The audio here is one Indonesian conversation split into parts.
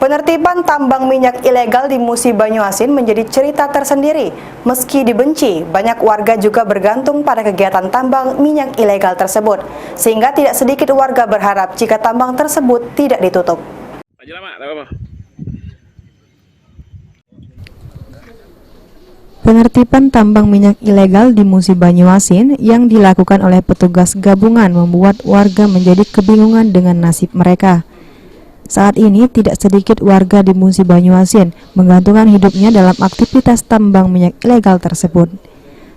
Penertiban tambang minyak ilegal di Musi Banyuasin menjadi cerita tersendiri. Meski dibenci, banyak warga juga bergantung pada kegiatan tambang minyak ilegal tersebut. Sehingga tidak sedikit warga berharap jika tambang tersebut tidak ditutup. Penertiban tambang minyak ilegal di Musi Banyuasin yang dilakukan oleh petugas gabungan membuat warga menjadi kebingungan dengan nasib mereka. Saat ini tidak sedikit warga di Musi Banyuasin menggantungkan hidupnya dalam aktivitas tambang minyak ilegal tersebut.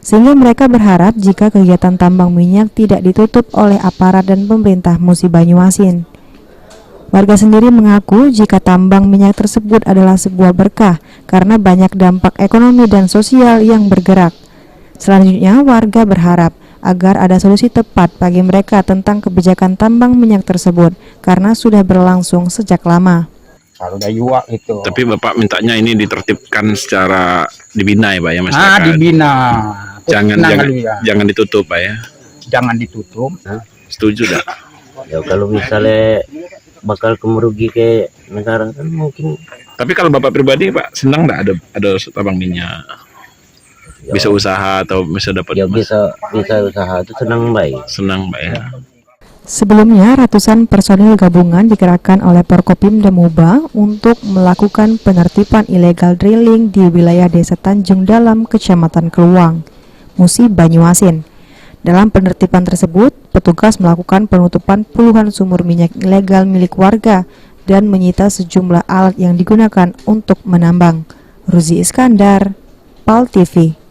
Sehingga mereka berharap jika kegiatan tambang minyak tidak ditutup oleh aparat dan pemerintah Musi Banyuasin. Warga sendiri mengaku jika tambang minyak tersebut adalah sebuah berkah karena banyak dampak ekonomi dan sosial yang bergerak. Selanjutnya, warga berharap agar ada solusi tepat bagi mereka tentang kebijakan tambang minyak tersebut karena sudah berlangsung sejak lama. Kalau udah yuak itu. Tapi Bapak mintanya ini ditertibkan secara dibina ya Pak ya masyarakat? Dibina. Jangan ditutup Pak ya? Jangan ditutup. Setuju dah? Ya kalau misalnya bakal merugi ke negara kan mungkin. Tapi kalau Bapak pribadi Pak senang nggak ada tambang minyak? Bisa usaha atau bisa dapat ya bisa usaha itu senang baik ya. Sebelumnya ratusan personil gabungan dikerahkan oleh Porkopimda Muba untuk melakukan penertiban ilegal drilling di wilayah Desa Tanjung Dalam, Kecamatan Keluang, Musi Banyuasin. Dalam penertiban tersebut, petugas melakukan penutupan puluhan sumur minyak ilegal milik warga dan menyita sejumlah alat yang digunakan untuk menambang. Ruzi Iskandar, PAL TV.